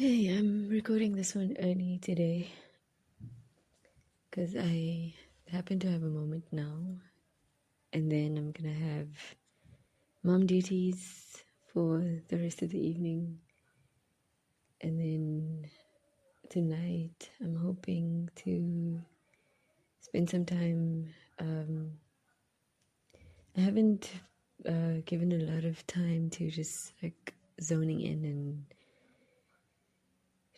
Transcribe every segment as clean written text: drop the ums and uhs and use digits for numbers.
Hey, I'm recording this one early today because I happen to have a moment now, and then I'm gonna have mom duties for the rest of the evening, and then tonight I'm hoping to spend some time. I haven't given a lot of time to just like zoning in and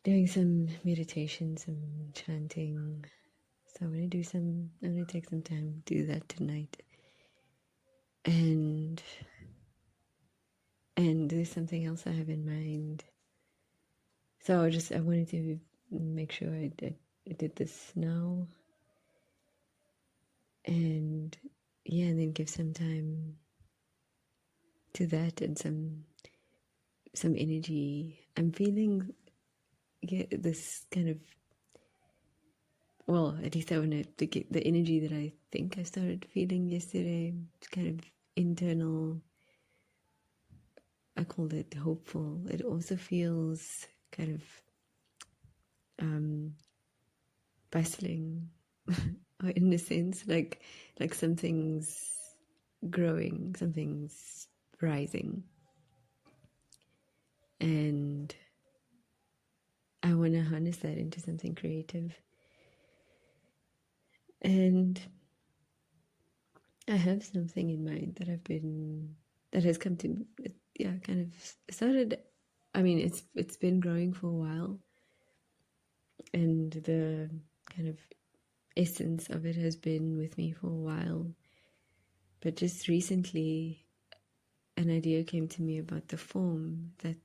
doing some meditation, some chanting. So I'm gonna take some time to do that tonight. And there's something else I have in mind. So I wanted to make sure I did this now. And yeah, and then give some time to that and some energy. I'm feeling this kind of, well, at least I want to get the energy that I think I started feeling yesterday. It's kind of internal. I called it hopeful. It also feels kind of bustling, or in a sense, like something's growing, something's rising, and I want to harness that into something creative. And I have something in mind that has come to, yeah, kind of started. I mean, it's been growing for a while, and the kind of essence of it has been with me for a while. But just recently, an idea came to me about the form that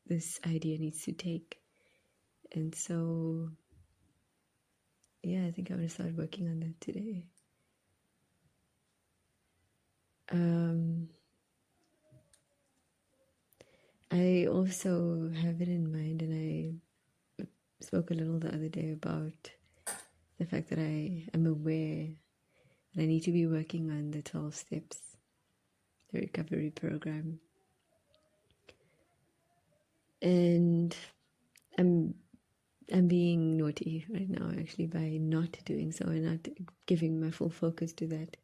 this idea needs to take. And so, yeah, I think I'm going to start working on that today. I also have it in mind, and I spoke a little the other day about the fact that I am aware that I need to be working on the 12 steps, the recovery program. And I'm being naughty right now, actually, by not doing so and not giving my full focus to that.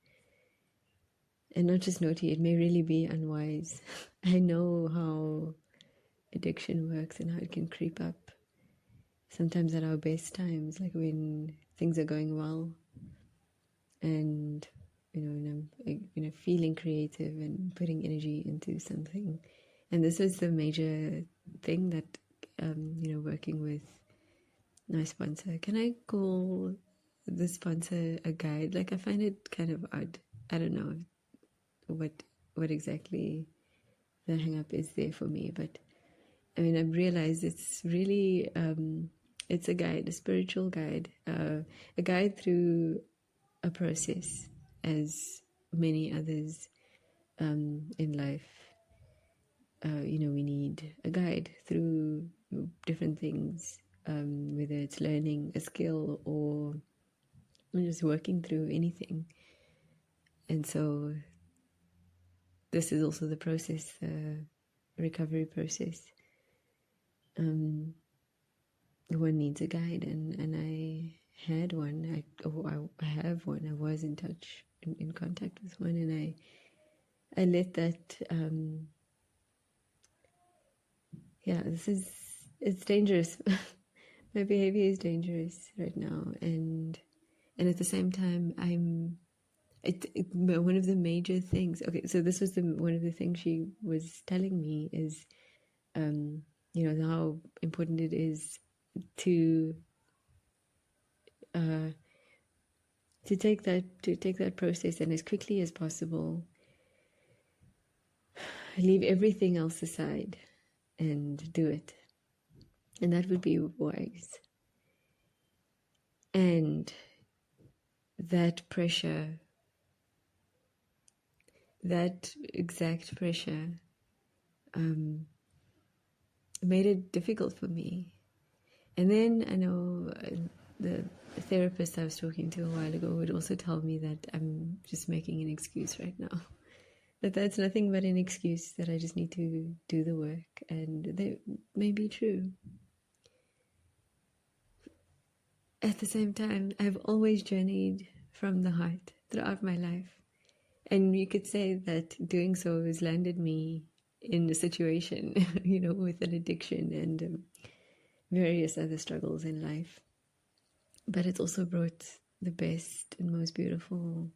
And not just naughty, it may really be unwise. I know how addiction works and how it can creep up. Sometimes at our best times, like when things are going well, and feeling creative and putting energy into something. And this was the major thing that working with my sponsor. Can I call the sponsor a guide? Like, I find it kind of odd. I don't know what exactly the hang up is there for me, but I mean, I've realized it's really it's a guide, a spiritual guide, a guide through a process, as many others in life. We need a guide through different things, whether it's learning a skill or just working through anything. And so this is also the process, the recovery process. One needs a guide, and I had one. I have one. I was in touch, in contact with one, and I let that. It's dangerous. My behavior is dangerous right now, and at the same time, one of the major things. Okay, so this was one of the things she was telling me is, how important it is to take that process, and as quickly as possible leave everything else aside and do it. And that would be wise. And that pressure, that exact pressure, made it difficult for me. And then I know the therapist I was talking to a while ago would also tell me that I'm just making an excuse right now. That's nothing but an excuse, that I just need to do the work. And that may be true. at the same time, I've always journeyed from the heart throughout my life. And you could say that doing so has landed me in a situation, with an addiction and various other struggles in life. But it's also brought the best and most beautiful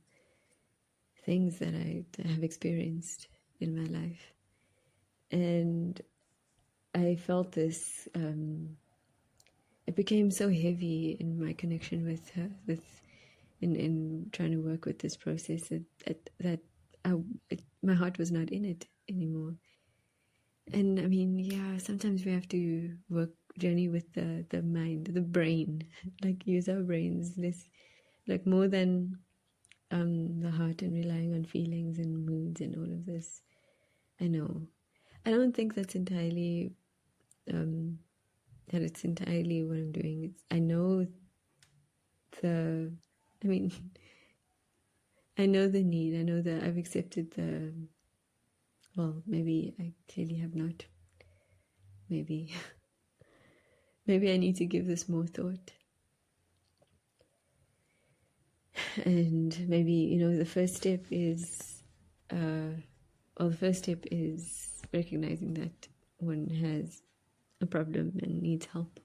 things that I have experienced in my life. And I felt this, it became so heavy in my connection with her, in trying to work with this process, that my heart was not in it anymore. And I mean, yeah, sometimes we have to journey with the mind, the brain, like use our brains less, like more than the heart, and relying on feelings and moods and all of this. I know. I don't think that's entirely that it's entirely what I'm doing. I know I mean, I know the need. I know that I've accepted well, maybe I clearly have not. Maybe, maybe I need to give this more thought. And maybe, the first step is, recognizing that one has a problem and needs help.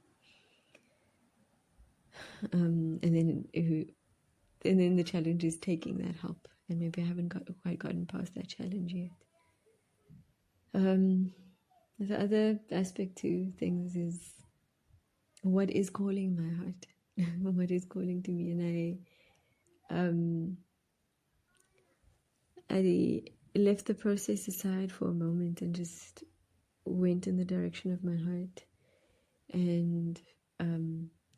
And then the challenge is taking that help. And maybe I haven't quite gotten past that challenge yet. The other aspect to things is what is calling my heart, what is calling to me, and I left the process aside for a moment and just went in the direction of my heart, and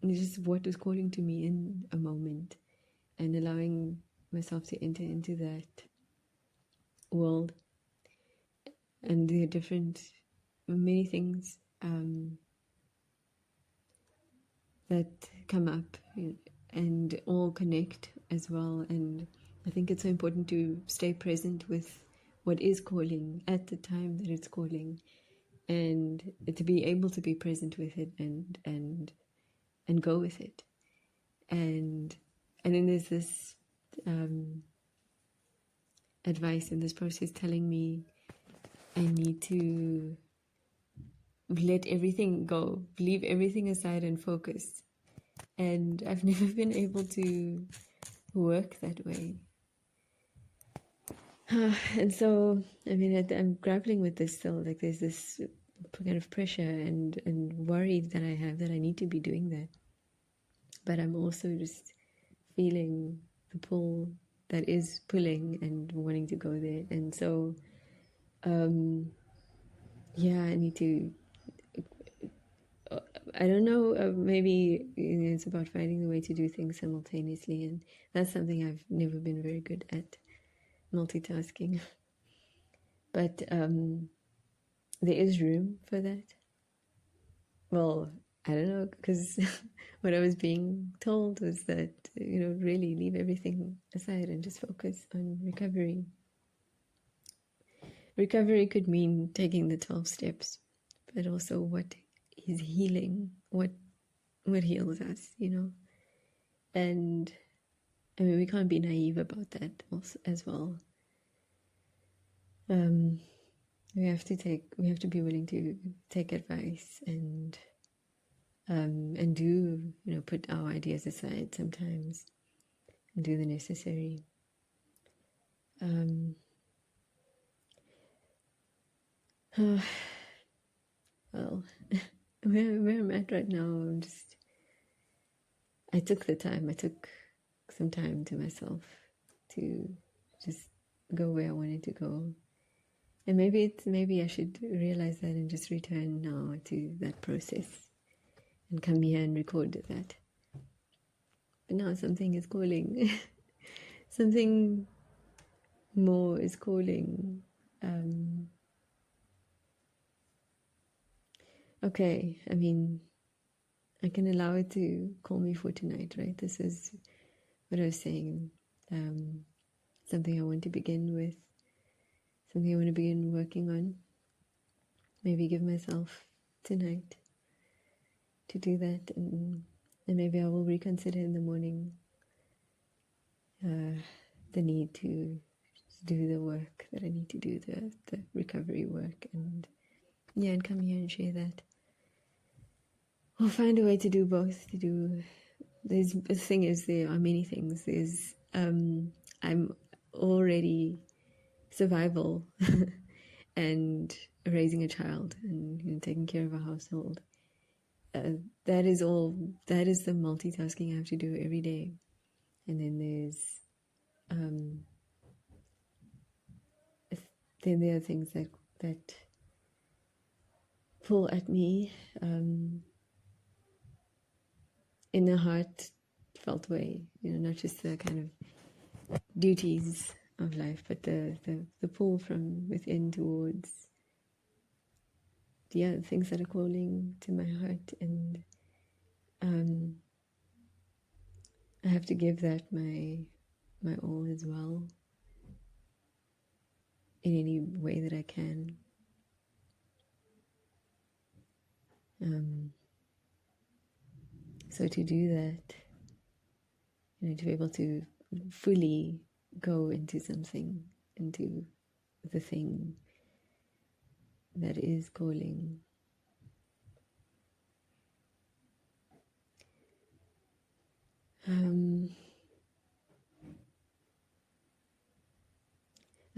just what was calling to me in a moment, and allowing myself to enter into that world. And there are many things that come up, and all connect as well. And I think it's so important to stay present with what is calling at the time that it's calling, and to be able to be present with it and go with it. And then there's this advice in this process telling me I need to let everything go, leave everything aside and focus. And I've never been able to work that way. And so, I mean, I'm grappling with this still. Like, there's this kind of pressure and worry that I have that I need to be doing that. But I'm also just feeling the pull that is pulling and wanting to go there. And so, yeah, I need to. I don't know. Maybe it's about finding the way to do things simultaneously, and that's something I've never been very good at, multitasking. But there is room for that. Well, I don't know, because what I was being told was that, really leave everything aside and just focus on recovery. Recovery could mean taking the 12 steps, but also what is healing, what heals us, And I mean, we can't be naive about that also, as well. We have to be willing to take advice and do, put our ideas aside sometimes and do the necessary. Well, where I'm at right now, I took some time to myself to just go where I wanted to go. And maybe I should realize that and just return now to that process and come here and record that. But now something is calling. Something more is calling. Okay, I mean, I can allow it to call me for tonight, right? This is what I was saying. Something I want to begin with. Something I want to begin working on. Maybe give myself tonight to do that, and And maybe I will reconsider in the morning the need to do the work that I need to do, the recovery work, and come here and share that. We'll find a way to do both. The thing is, there are many things. I'm already survival and raising a child and taking care of a household. That is the multitasking I have to do every day. And then there are things that pull at me in a heartfelt way, not just the kind of duties of life, but the pull from within towards the things that are calling to my heart. And I have to give that my all as well, in any way that I can. So to do that, to be able to fully go into something, into the thing that is calling.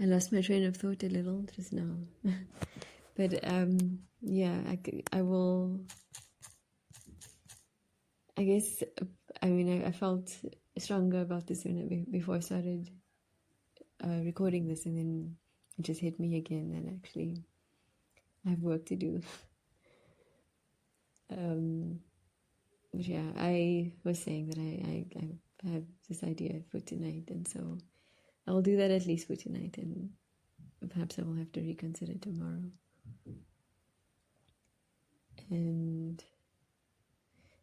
I lost my train of thought a little just now. But I will. I guess, I felt stronger about this before I started recording this, and then it just hit me again that actually I have work to do. But I was saying that I have this idea for tonight, and so I'll do that at least for tonight, and perhaps I will have to reconsider tomorrow.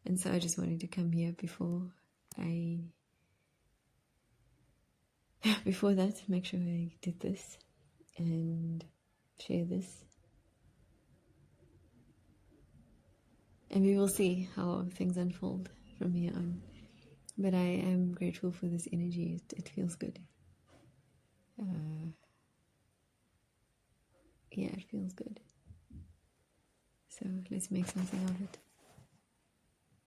And so I just wanted to come here before that, make sure I did this and share this. And we will see how things unfold from here on. But I am grateful for this energy. It feels good. It feels good. So let's make something of it.